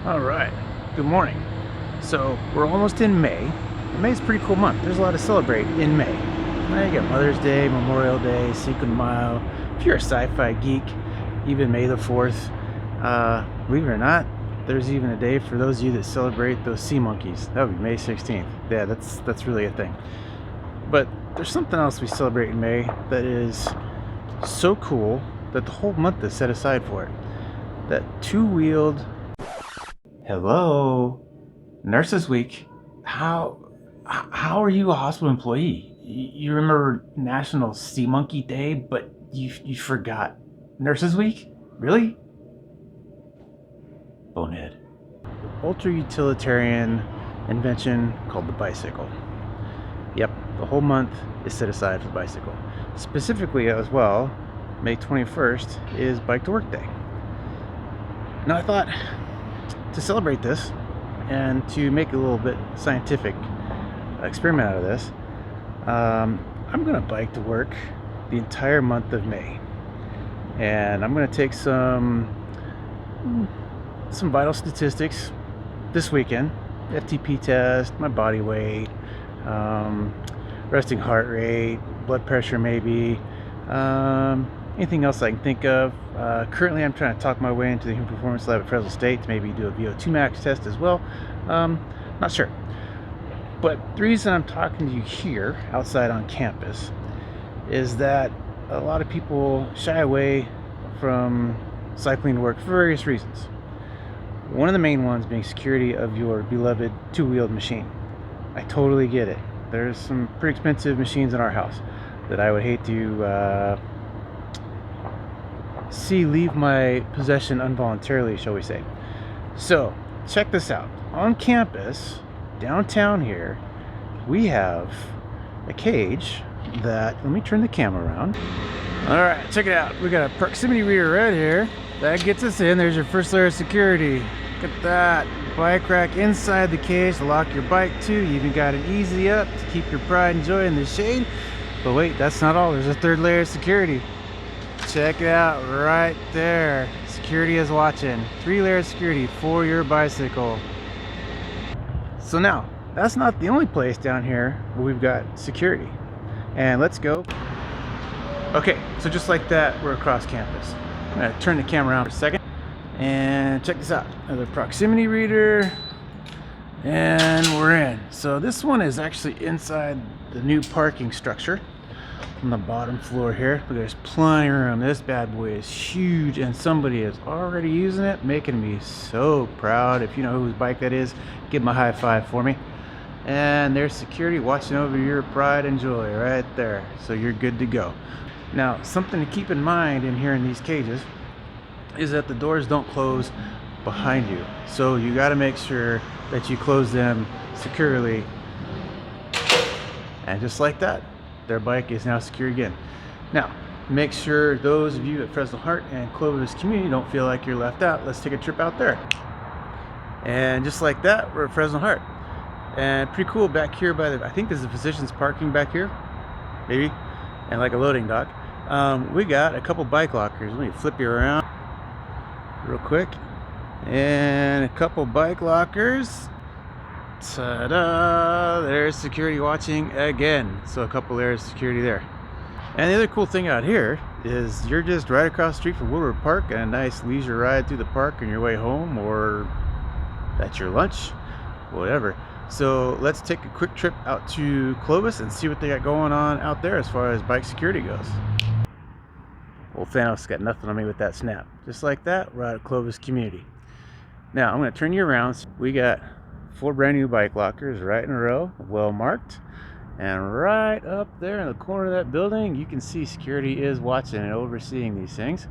All right, good morning. So we're almost in May. May's a pretty cool month. There's a lot to celebrate in May. Now you got Mother's Day, Memorial Day, Cinco de Mayo. If you're a sci-fi geek, even May the 4th. Believe it or not, there's even a day for those of you that celebrate those sea monkeys. That would be May 16th. Yeah, that's really a thing. But there's something else we celebrate in May that is so cool that the whole month is set aside for it. That two-wheeled... Hello, Nurses Week. How are you a hospital employee? You remember National Sea Monkey Day, but you forgot Nurses Week? Really? Bonehead. Ultra utilitarian invention called the bicycle. Yep, the whole month is set aside for the bicycle. Specifically as well, May 21st is Bike to Work Day. Now I thought, to celebrate this and to make a little bit scientific experiment out of this, I'm gonna bike to work the entire month of May, and I'm gonna take some vital statistics this weekend: FTP test, my body weight, resting heart rate, blood pressure, maybe anything else I can think of. Currently I'm trying to talk my way into the Human Performance Lab at Fresno State to maybe do a VO2 max test as well. Not sure. But the reason I'm talking to you here outside on campus is that a lot of people shy away from cycling to work for various reasons. One of the main ones being security of your beloved two-wheeled machine. I totally get it. There's some pretty expensive machines in our house that I would hate to see leave my possession involuntarily, shall we say. So check this out. On campus downtown here, we have a cage that, let me turn the camera around. All right, check it out. We got a proximity reader right here that gets us in. There's your first layer of security. Look at that. Bike rack inside the cage to lock your bike to. You even got an easy up to keep your pride and joy in the shade. But wait, that's not all. There's a third layer of security. Check it out right there. Security is watching. 3-layer security for your bicycle. So now, that's not the only place down here where we've got security. And let's go. Okay, so just like that, we're across campus. I'm gonna turn the camera around for a second. And check this out. Another proximity reader. And we're in. So this one is actually inside the new parking structure on the bottom floor here. But there's plenty of room. This bad boy is huge, and somebody is already using it, making me so proud. If you know whose bike that is, give them a high five for me. And there's security watching over your pride and joy right there. So you're good to go. Now, something to keep in mind in here in these cages is that the doors don't close behind you. So you got to make sure that you close them securely. And just like that, their bike is now secure again. Now, make sure those of you at Fresno Heart and Clovis Community don't feel like you're left out. Let's take a trip out there. And just like that, we're at Fresno Heart. And pretty cool back here by the, I think this is the physician's parking back here, maybe, and like a loading dock. We got a couple bike lockers. Let me flip you around real quick. And a couple bike lockers. Ta-da! There's security watching again. So a couple layers of security there. And the other cool thing out here is you're just right across the street from Woodward Park and a nice leisure ride through the park on your way home, or that's your lunch, whatever. So let's take a quick trip out to Clovis and see what they got going on out there as far as bike security goes. Well, Thanos got nothing on me with that snap. Just like that, we're out at Clovis Community. Now I'm going to turn you around. We got 4 brand new bike lockers right in a row, well marked. And right up there in the corner of that building, you can see security is watching and overseeing these things.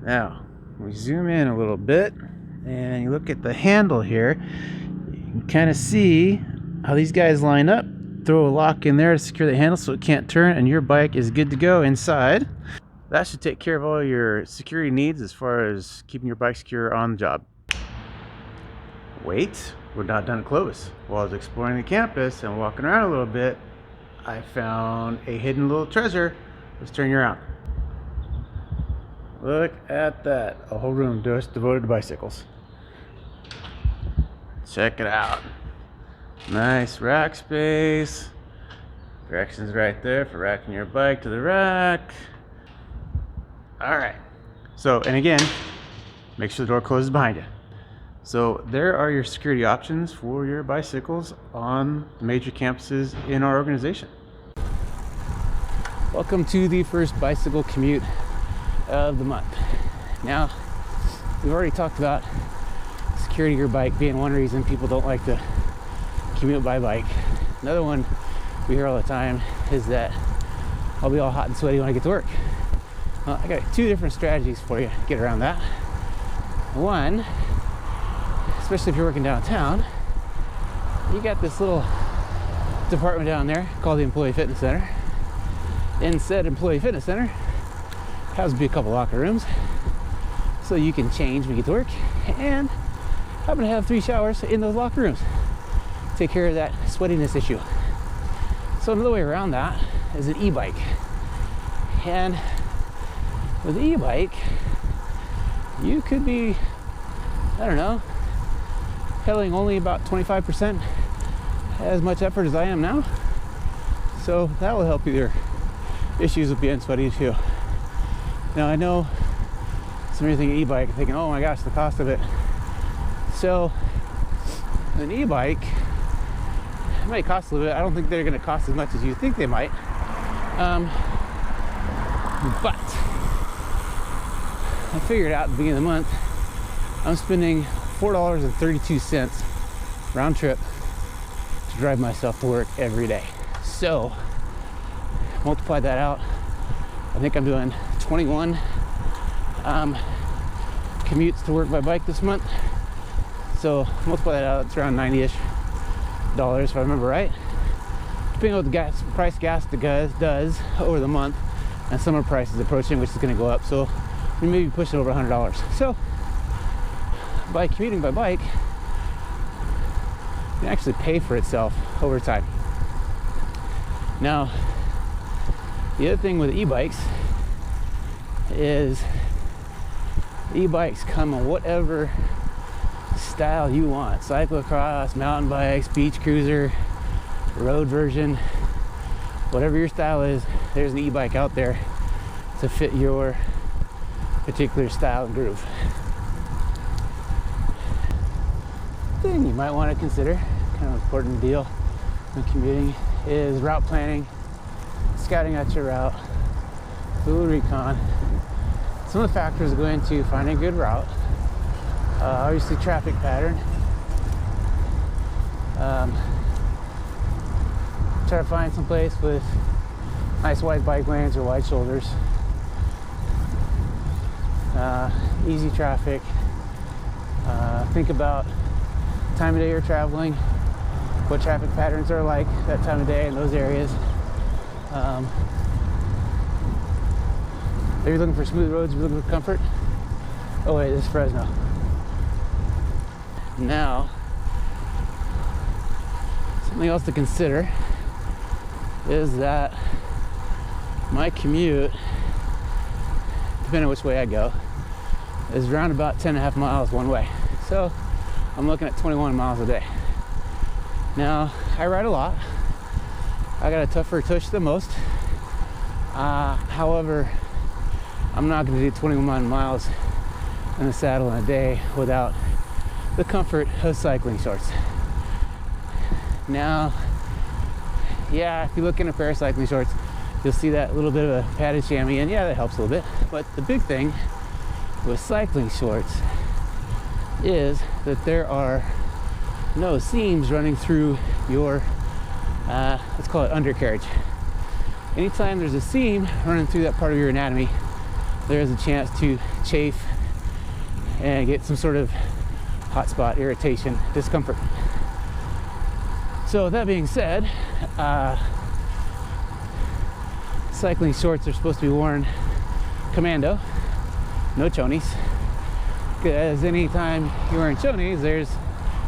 Now, we zoom in a little bit and you look at the handle here. You can kind of see how these guys line up. Throw a lock in there to secure the handle so it can't turn, and your bike is good to go inside. That should take care of all your security needs as far as keeping your bike secure on the job. Wait, we're not done at Clovis. While I was exploring the campus and walking around a little bit, I found a hidden little treasure. Let's turn you around. Look at that. A whole room just devoted to bicycles. Check it out. Nice rack space. Directions right there for racking your bike to the rack. All right. So, and again, make sure the door closes behind you. So there are your security options for your bicycles on the major campuses in our organization. Welcome to the first bicycle commute of the month. Now, we've already talked about security of your bike being one reason people don't like to commute by bike. Another one we hear all the time is that I'll be all hot and sweaty when I get to work. Well, I got two different strategies for you to get around that. One, especially if you're working downtown, you got this little department down there called the Employee Fitness Center. In said Employee Fitness Center happens to be a couple locker rooms, so you can change when you get to work, and happen to have 3 showers in those locker rooms. Take care of that sweatiness issue. So another way around that is an e-bike. And with an e-bike, you could be, I don't know, pedaling only about 25% as much effort as I am now. So that will help your issues with being sweaty too. Now I know some of you thinking e-bike, thinking, oh my gosh, the cost of it. So an e-bike, it might cost a little bit. I don't think they're going to cost as much as you think they might. But I figured out at the beginning of the month, I'm spending $4.32 round trip to drive myself to work every day. So multiply that out. I think I'm doing 21 commutes to work by bike this month. So multiply that out, it's around 90-ish dollars if I remember right. Depending on what the gas does over the month, and summer price is approaching, which is going to go up. So we may be pushing over $100. So by commuting by bike, it can actually pay for itself over time. Now, the other thing with e-bikes is e-bikes come in whatever style you want. Cyclocross, mountain bikes, beach cruiser, road version, whatever your style is, there's an e-bike out there to fit your particular style and groove. Thing you might want to consider, kind of important deal when commuting, is route planning, scouting out your route, Google Recon. Some of the factors that go into finding a good route, obviously traffic pattern. Try to find some place with nice wide bike lanes or wide shoulders. Easy traffic. Think about time of day you're traveling, what traffic patterns are like that time of day in those areas. Are you looking for smooth roads? Are you looking for comfort? Oh wait, this is Fresno. Now, something else to consider is that my commute, depending on which way I go, is around about 10.5 miles one way. So I'm looking at 21 miles a day. Now, I ride a lot. I got a tougher tush than most. However, I'm not going to do 21 miles in the saddle in a day without the comfort of cycling shorts. Now, yeah, if you look in a pair of cycling shorts, you'll see that little bit of a padded chamois, and yeah, that helps a little bit. But the big thing with cycling shorts is that there are no seams running through your, let's call it undercarriage. Anytime there's a seam running through that part of your anatomy, there is a chance to chafe and get some sort of hot spot, irritation, discomfort. So that being said, cycling shorts are supposed to be worn commando, no chonies. Because anytime you're wearing chonies,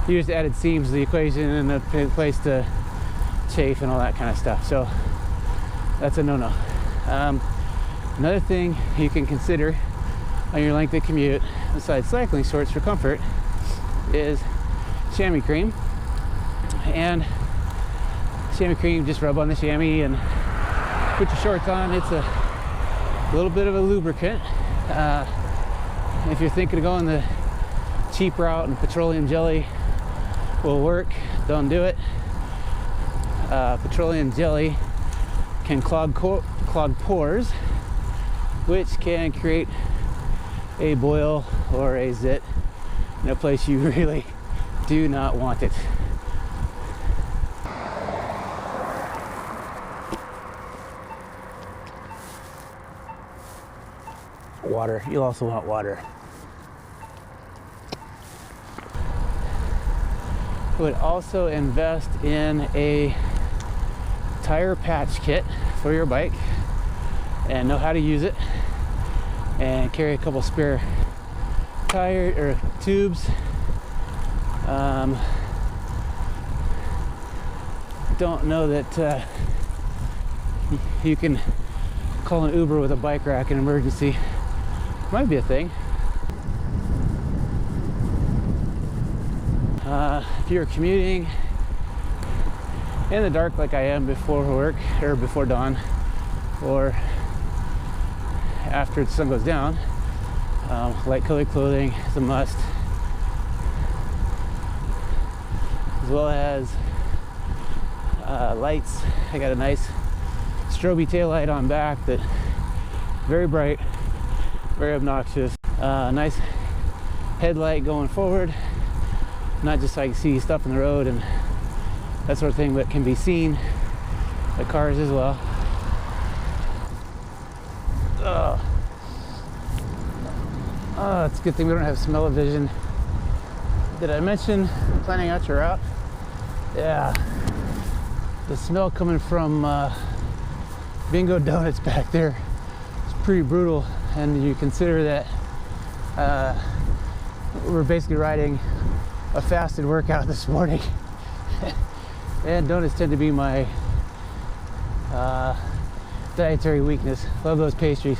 you just added seams to the equation and a place to chafe and all that kind of stuff. So that's a no-no. Another thing you can consider on your length of commute, besides cycling shorts for comfort, is chamois cream, and chamois cream just rub on the chamois and put your shorts on. It's a little bit of a lubricant. If you're thinking of going the cheap route and petroleum jelly will work, don't do it. Petroleum jelly can clog pores, which can create a boil or a zit in a place you really do not want it. Water, you'll also want water. I would also invest in a tire patch kit for your bike and know how to use it, and carry a couple spare tire or tubes. Don't know that you can call an Uber with a bike rack in emergency. Might be a thing. If you're commuting in the dark like I am before work or before dawn or after the sun goes down, light colored clothing is a must, as well as lights. I got a nice strobe tail light on back that very bright, very obnoxious. Nice headlight going forward, not just so I can see stuff in the road and that sort of thing, but can be seen by cars as well. It's a good thing we don't have smell-o-vision. Did I mention planning out your route? Yeah, the smell coming from Bingo Donuts back there is pretty brutal, and you consider that we're basically riding a fasted workout this morning. And donuts tend to be my dietary weakness. Love those pastries.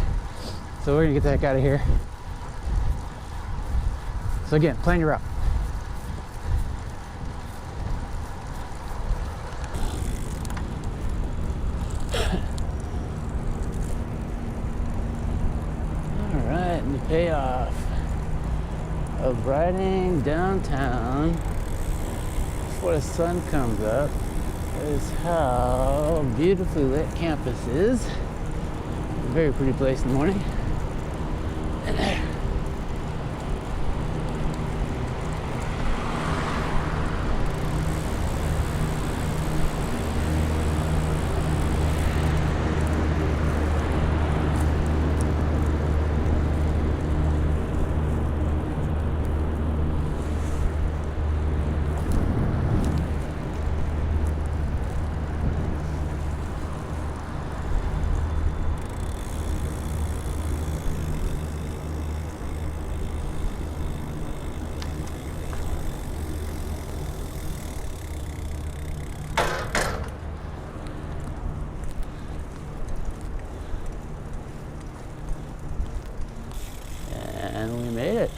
So we're gonna get the heck out of here. So again, plan your route. All right, and the payoff of riding downtown before the sun comes up is how beautifully lit campus is. A very pretty place in the morning. And we made it.